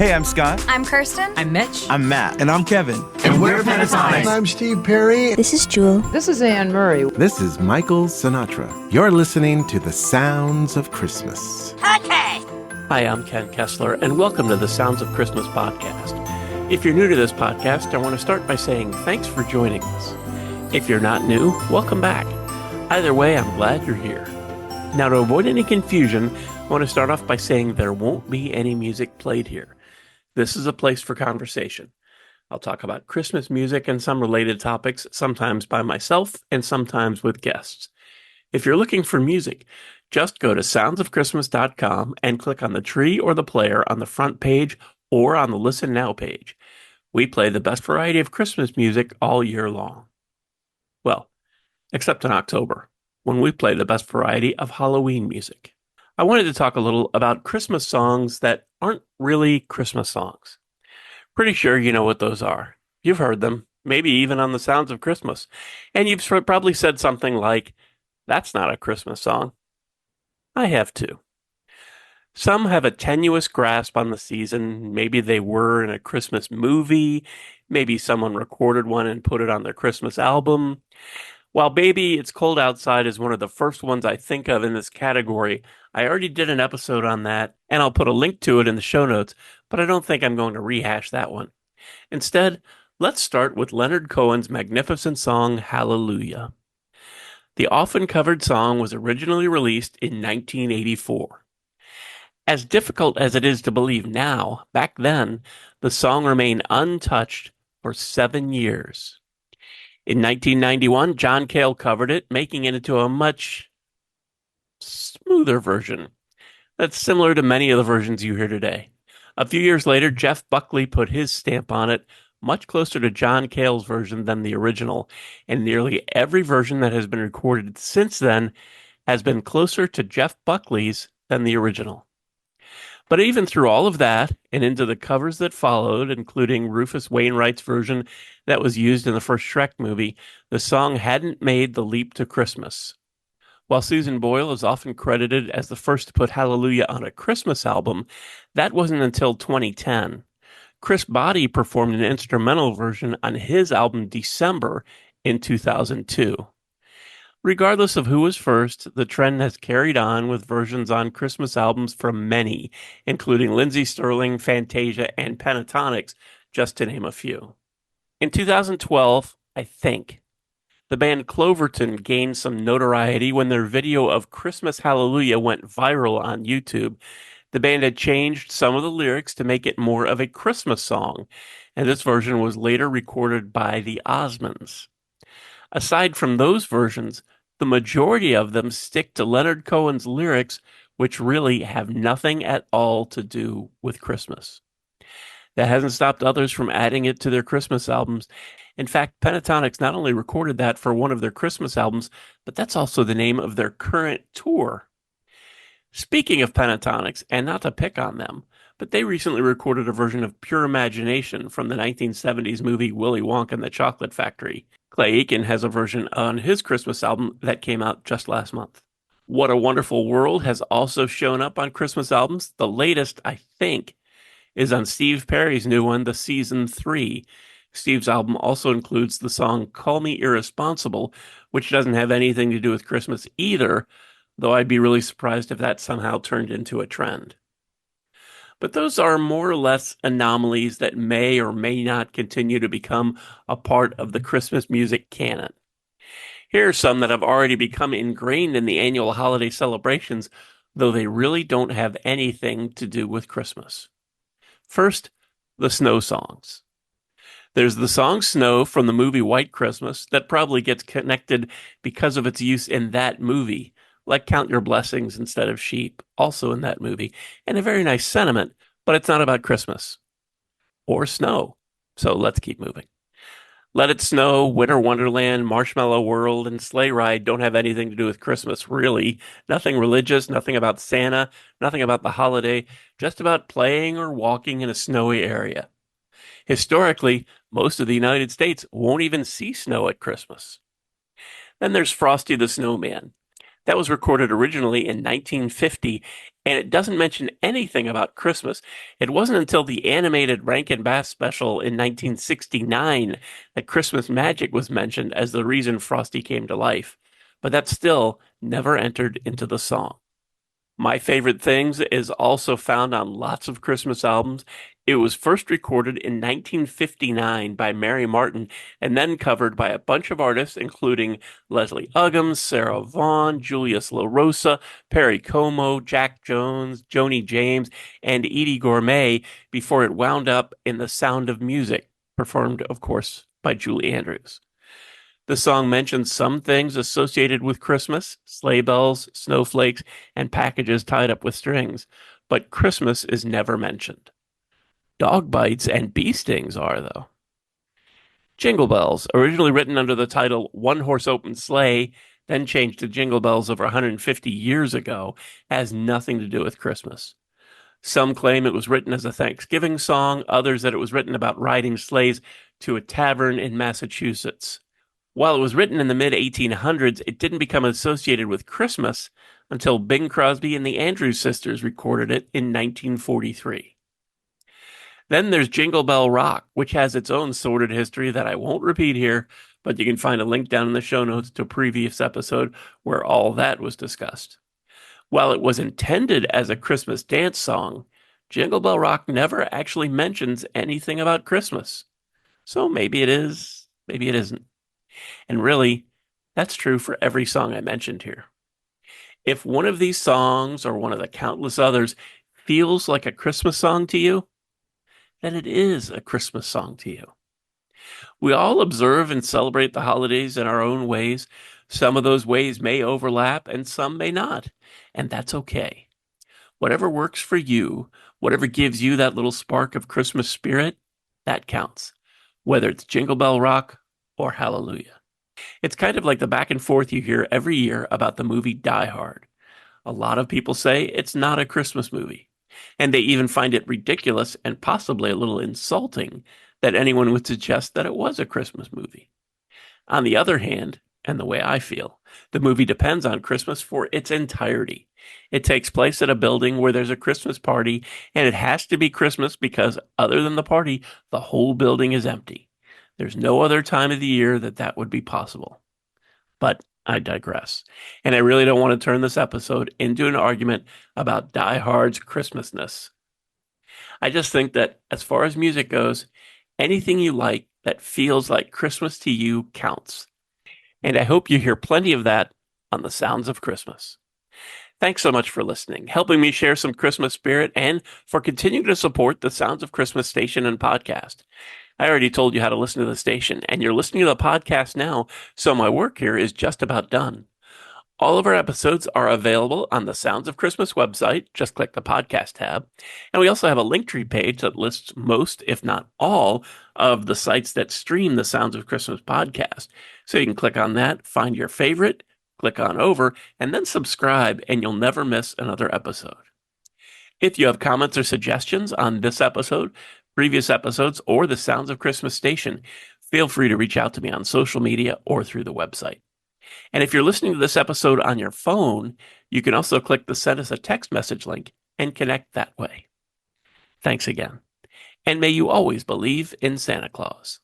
Hey, I'm Scott. I'm Kirsten. I'm Mitch. I'm Matt. And I'm Kevin. And we're Pentatonics. I'm Steve Perry. This is Jewel. This is Anne Murray. This is Michael Sinatra. You're listening to The Sounds of Christmas. Okay. Hi, I'm Ken Kessler, and welcome to the Sounds of Christmas podcast. If you're new to this podcast, I want to start by saying thanks for joining us. If you're not new, welcome back. Either way, I'm glad you're here. Now, to avoid any confusion, I want to start off by saying there won't be any music played here. This is a place for conversation. I'll talk about Christmas music and some related topics, sometimes by myself and sometimes with guests. If you're looking for music, just go to soundsofchristmas.com and click on the tree or the player on the front page or on the Listen Now page. We play the best variety of Christmas music all year long. Well, except in October, when we play the best variety of Halloween music. I wanted to talk a little about Christmas songs that aren't really Christmas songs. Pretty sure you know what those are. You've heard them, maybe even on the Sounds of Christmas. And you've probably said something like, "That's not a Christmas song." I have too. Some have a tenuous grasp on the season. Maybe they were in a Christmas movie. Maybe someone recorded one and put it on their Christmas album. While Baby, It's Cold Outside is one of the first ones I think of in this category, I already did an episode on that, and I'll put a link to it in the show notes, but I don't think I'm going to rehash that one. Instead, let's start with Leonard Cohen's magnificent song, Hallelujah. The often covered song was originally released in 1984. As difficult as it is to believe now, back then, the song remained untouched for 7 years. In 1991, John Cale covered it, making it into a much smoother version that's similar to many of the versions you hear today. A few years later, Jeff Buckley put his stamp on it, much closer to John Cale's version than the original, and nearly every version that has been recorded since then has been closer to Jeff Buckley's than the original. But even through all of that, and into the covers that followed, including Rufus Wainwright's version that was used in the first Shrek movie, the song hadn't made the leap to Christmas. While Susan Boyle is often credited as the first to put Hallelujah on a Christmas album, that wasn't until 2010. Chris Botti performed an instrumental version on his album December in 2002. Regardless of who was first, the trend has carried on with versions on Christmas albums from many, including Lindsey Stirling, Fantasia, and Pentatonics, just to name a few. In 2012, I think, the band Cloverton gained some notoriety when their video of Christmas Hallelujah went viral on YouTube. The band had changed some of the lyrics to make it more of a Christmas song, and this version was later recorded by the Osmonds. Aside from those versions, the majority of them stick to Leonard Cohen's lyrics, which really have nothing at all to do with Christmas. That hasn't stopped others from adding it to their Christmas albums. In fact, Pentatonics not only recorded that for one of their Christmas albums, but that's also the name of their current tour. Speaking of Pentatonics, and not to pick on them, but they recently recorded a version of Pure Imagination from the 1970s movie Willy Wonka and the Chocolate Factory. Clay Aiken has a version on his Christmas album that came out just last month. What a Wonderful World has also shown up on Christmas albums. The latest, I think, is on Steve Perry's new one, The Season 3. Steve's album also includes the song Call Me Irresponsible, which doesn't have anything to do with Christmas either, though I'd be really surprised if that somehow turned into a trend. But those are more or less anomalies that may or may not continue to become a part of the Christmas music canon. Here are some that have already become ingrained in the annual holiday celebrations, though they really don't have anything to do with Christmas. First, the snow songs. There's the song Snow from the movie White Christmas that probably gets connected because of its use in that movie, like Count Your Blessings instead of Sheep, also in that movie, and a very nice sentiment, but it's not about Christmas or snow. So let's keep moving. Let It Snow, Winter Wonderland, Marshmallow World, and Sleigh Ride don't have anything to do with Christmas, really. Nothing religious, nothing about Santa, nothing about the holiday, just about playing or walking in a snowy area. Historically, most of the United States won't even see snow at Christmas. Then there's Frosty the Snowman. That was recorded originally in 1950, and it doesn't mention anything about Christmas. It wasn't until the animated Rankin Bass special in 1969 that Christmas magic was mentioned as the reason Frosty came to life, but that still never entered into the song. My Favorite Things is also found on lots of Christmas albums. It was first recorded in 1959 by Mary Martin and then covered by a bunch of artists, including Leslie Uggams, Sarah Vaughan, Julius LaRosa, Perry Como, Jack Jones, Joni James, and Edie Gourmet before it wound up in The Sound of Music, performed, of course, by Julie Andrews. The song mentions some things associated with Christmas, sleigh bells, snowflakes, and packages tied up with strings, but Christmas is never mentioned. Dog bites and bee stings are, though. Jingle Bells, originally written under the title One Horse Open Sleigh, then changed to Jingle Bells over 150 years ago, has nothing to do with Christmas. Some claim it was written as a Thanksgiving song, others that it was written about riding sleighs to a tavern in Massachusetts. While it was written in the mid-1800s, it didn't become associated with Christmas until Bing Crosby and the Andrews Sisters recorded it in 1943. Then there's Jingle Bell Rock, which has its own sordid history that I won't repeat here, but you can find a link down in the show notes to a previous episode where all that was discussed. While it was intended as a Christmas dance song, Jingle Bell Rock never actually mentions anything about Christmas. So maybe it is, maybe it isn't. And really, that's true for every song I mentioned here. If one of these songs or one of the countless others feels like a Christmas song to you, then it is a Christmas song to you. We all observe and celebrate the holidays in our own ways. Some of those ways may overlap and some may not, and that's okay. Whatever works for you, whatever gives you that little spark of Christmas spirit, that counts, whether it's Jingle Bell Rock or Hallelujah. It's kind of like the back and forth you hear every year about the movie Die Hard. A lot of people say it's not a Christmas movie, and they even find it ridiculous and possibly a little insulting that anyone would suggest that it was a Christmas movie. On the other hand, and the way I feel, the movie depends on Christmas for its entirety. It takes place at a building where there's a Christmas party, and it has to be Christmas because other than the party, the whole building is empty. There's no other time of the year that would be possible. But I digress. And I really don't want to turn this episode into an argument about Die Hard's Christmasness. I just think that as far as music goes, anything you like that feels like Christmas to you counts. And I hope you hear plenty of that on the Sounds of Christmas. Thanks so much for listening, helping me share some Christmas spirit, and for continuing to support the Sounds of Christmas station and podcast. I already told you how to listen to the station, and you're listening to the podcast now, so my work here is just about done. All of our episodes are available on the Sounds of Christmas website. Just click the podcast tab. And we also have a Linktree page that lists most, if not all, of the sites that stream the Sounds of Christmas podcast. So you can click on that, find your favorite, click on over, and then subscribe, and you'll never miss another episode. If you have comments or suggestions on this episode, previous episodes, or the Sounds of Christmas station, feel free to reach out to me on social media or through the website. And if you're listening to this episode on your phone, you can also click the Send Us a Text message link and connect that way. Thanks again. And may you always believe in Santa Claus.